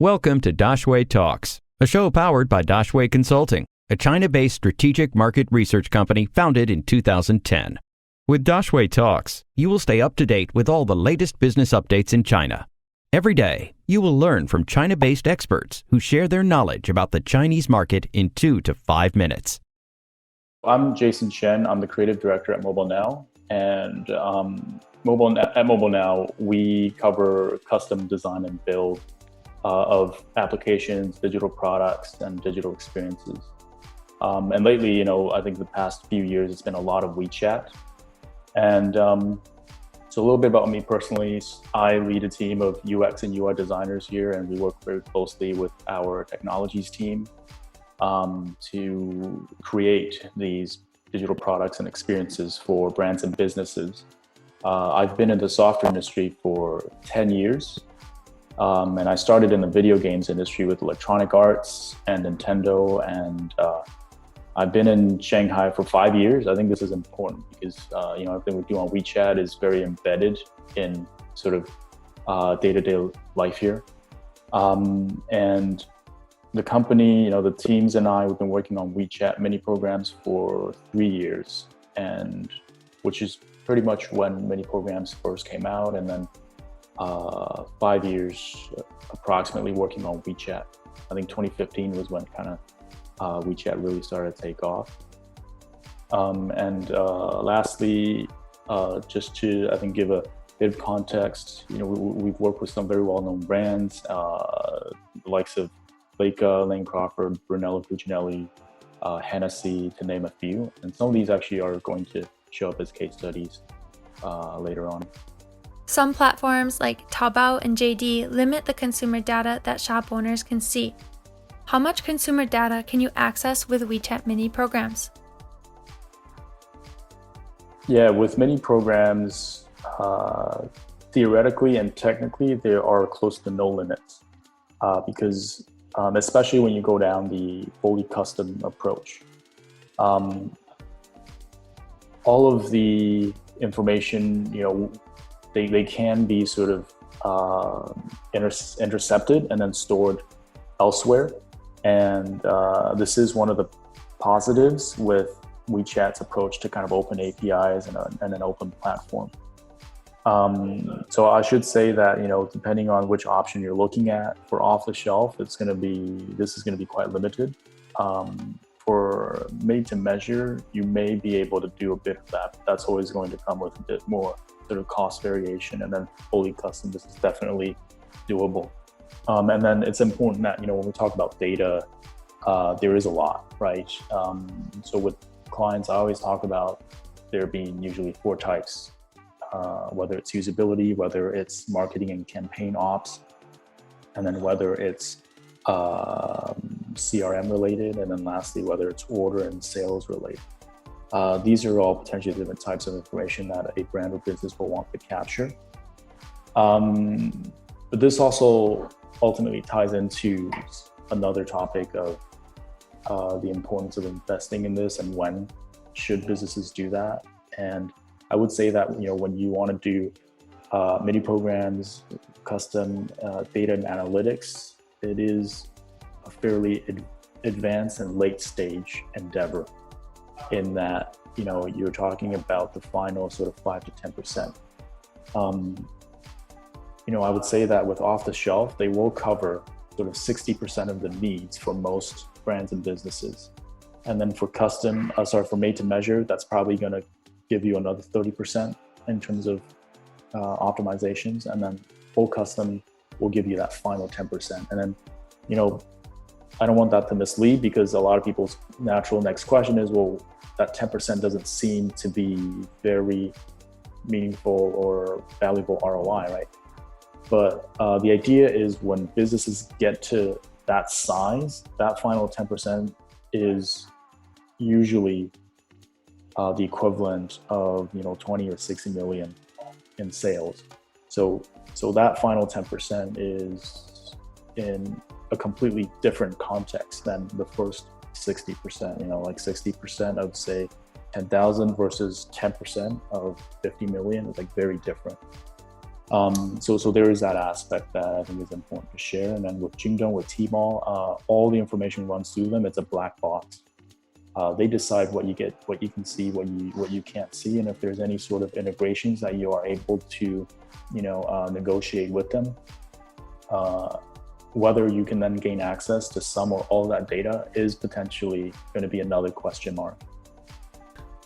Welcome to Daxue Talks, a show powered by Daxue Consulting, a China-based strategic market research company founded in 2010. With Daxue Talks, you will stay up to date with all the latest business updates in China. Every day, you will learn from China-based experts who share their knowledge about the Chinese market in 2 to 5 minutes. I'm Jason Shen. I'm the creative director at Mobile Now. And at Mobile Now, we cover custom design and build of applications, digital products, and digital experiences. And lately, I think the past few years, it's been a lot of WeChat. And so a little bit about me personally, I lead a team of UX and UI designers here, and we work very closely with our technologies team to create these digital products and experiences for brands and businesses. I've been in the software industry for 10 years. And I started in the video games industry with Electronic Arts and Nintendo, and I've been in Shanghai for 5 years. I think this is important because everything we do on WeChat is very embedded in sort of day-to-day life here. And the company, the teams and I, we've been working on WeChat mini programs for 3 years, and which is pretty much when mini programs first came out, and then 5 years approximately working on WeChat. I think 2015 was when kind of WeChat really started to take off. And lastly, just to, I think, give a bit of context, we've worked with some very well-known brands, the likes of Leica, Lane Crawford, Brunello Cucinelli, Hennessy, to name a few. And some of these actually are going to show up as case studies later on. Some platforms like Taobao and JD limit the consumer data that shop owners can see. How much consumer data can you access with WeChat mini programs? Yeah, with mini programs, theoretically and technically, there are close to no limits because especially when you go down the fully custom approach. All of the information, they can be sort of intercepted and then stored elsewhere. And this is one of the positives with WeChat's approach to kind of open APIs and an open platform. So I should say that, depending on which option you're looking at, for off the shelf, this is going to be quite limited. For made to measure, you may be able to do a bit of that. But that's always going to come with a bit more sort of cost variation, and then fully custom, this is definitely doable. And then it's important that, when we talk about data, there is a lot, right? So with clients, I always talk about there being usually 4 types, whether it's usability, whether it's marketing and campaign ops, and then whether it's CRM related, and then lastly, whether it's order and sales related. These are all potentially different types of information that a brand or business will want to capture. But this also ultimately ties into another topic of the importance of investing in this and when should businesses do that. And I would say that, when you want to do mini programs, custom data and analytics, it is a fairly advanced and late stage endeavor, in that, you're talking about the final sort of 5 to 10%. I would say that with off the shelf, they will cover sort of 60% of the needs for most brands and businesses. And then for made to measure, that's probably going to give you another 30% in terms of optimizations. And then full custom will give you that final 10%. And then, I don't want that to mislead, because a lot of people's natural next question is, well, that 10% doesn't seem to be very meaningful or valuable ROI, right? But the idea is, when businesses get to that size, that final 10% is usually the equivalent of 20 or 60 million in sales. So that final 10% is in a completely different context than the first 60%. Like 60% of, say, 10,000 versus 10% of 50 million is like very different. So there is that aspect that I think is important to share. And then with Jingdong, with Tmall, all the information runs through them. It's a black box. They decide what you get, what you can see, what you can't see, and if there's any sort of integrations that you are able to, negotiate with them. Whether you can then gain access to some or all that data is potentially going to be another question mark.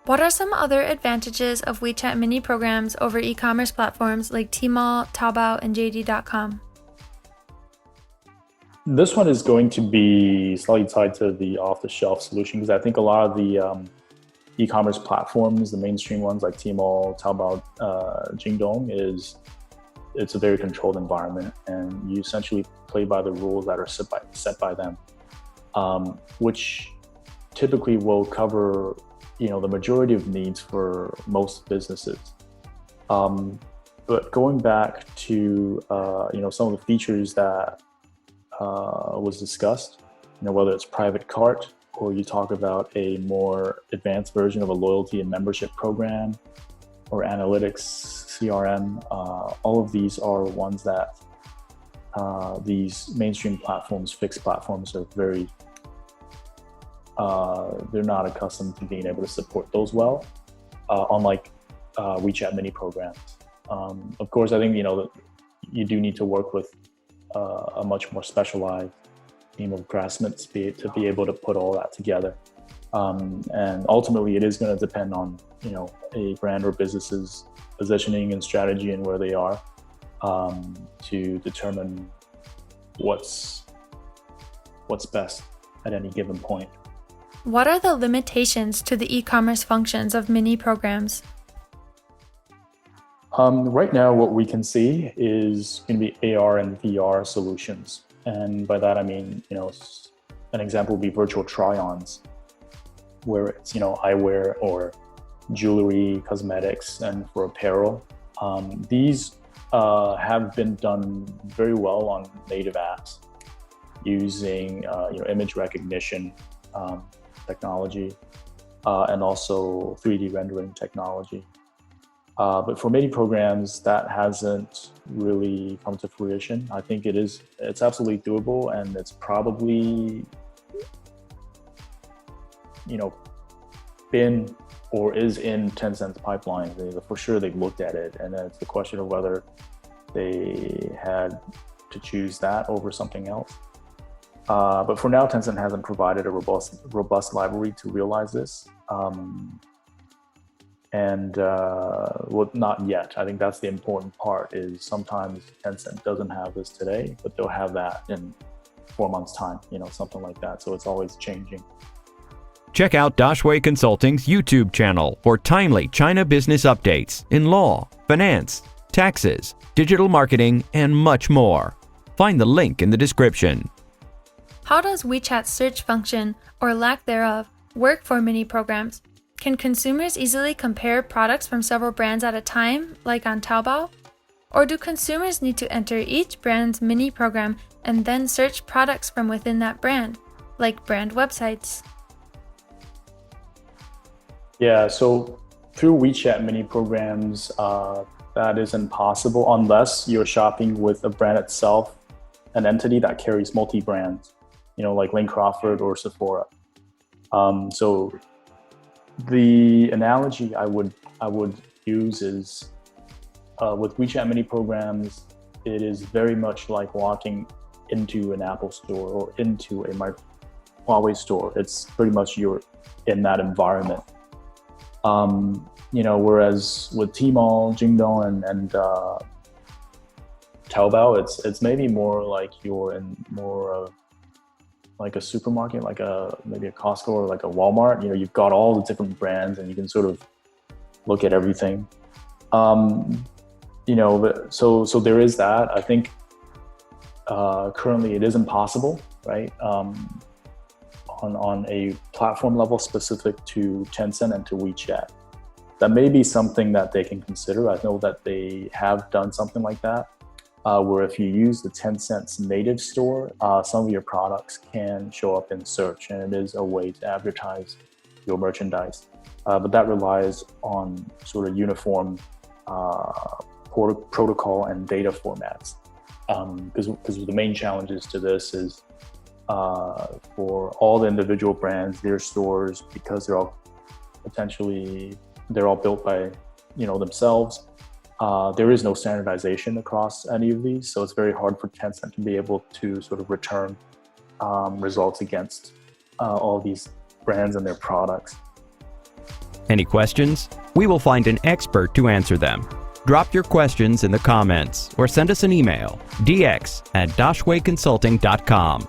What are some other advantages of WeChat mini programs over e-commerce platforms like Tmall, Taobao, and JD.com? This one is going to be slightly tied to the off-the-shelf solution, because I think a lot of the e-commerce platforms, the mainstream ones like Tmall, Taobao, Jingdong, it's a very controlled environment, and you essentially play by the rules that are set by them, which typically will cover the majority of needs for most businesses. But going back to some of the features that was discussed, whether it's private cart or you talk about a more advanced version of a loyalty and membership program or analytics, CRM, all of these are ones that these mainstream platforms, fixed platforms, are very they're not accustomed to being able to support those well, unlike WeChat mini programs. Of course, I think that you do need to work with a much more specialized team of craftsmen to be able to put all that together. And ultimately, it is going to depend on a brand or business's positioning and strategy and where they are to determine what's best at any given point. What are the limitations to the e-commerce functions of mini programs? Right now, what we can see is going to be AR and VR solutions. And by that, I mean, an example would be virtual try-ons, where it's, eyewear or jewelry, cosmetics, and for apparel. These have been done very well on native apps using, image recognition technology and also 3D rendering technology. But for many programs, that hasn't really come to fruition. I think it's absolutely doable, and it's probably, been or is in Tencent's pipeline. For sure, they've looked at it, and then it's the question of whether they had to choose that over something else. But for now, Tencent hasn't provided a robust library to realize this. Well, not yet. I think that's the important part, is sometimes Tencent doesn't have this today, but they'll have that in 4 months' time, something like that. So it's always changing. Check out Daxue Consulting's YouTube channel for timely China business updates in law, finance, taxes, digital marketing, and much more. Find the link in the description. How does WeChat's search function, or lack thereof, work for mini programs? Can consumers easily compare products from several brands at a time, like on Taobao? Or do consumers need to enter each brand's mini program and then search products from within that brand, like brand websites? Yeah, so through WeChat mini programs, that is impossible unless you're shopping with a brand itself, an entity that carries multi-brands, like Lane Crawford or Sephora. So the analogy I would use is with WeChat mini programs, it is very much like walking into an Apple store or into a Huawei store. It's pretty much you're in that environment. Whereas with Tmall, Jingdong, and Taobao, it's maybe more like you're in more of like a supermarket, like maybe a Costco or like a Walmart. You've got all the different brands and you can sort of look at everything. So there is that. I think currently it is impossible, right? On a platform level specific to Tencent and to WeChat. That may be something that they can consider. I know that they have done something like that, where if you use the Tencent's native store, some of your products can show up in search, and it is a way to advertise your merchandise. But that relies on sort of uniform protocol and data formats. Because the main challenges to this is for all the individual brands, their stores, because they're all built by themselves. There is no standardization across any of these, so it's very hard for Tencent to be able to sort of return results against all these brands and their products. Any questions? We will find an expert to answer them. Drop your questions in the comments or send us an email, dx@daxueconsulting.com.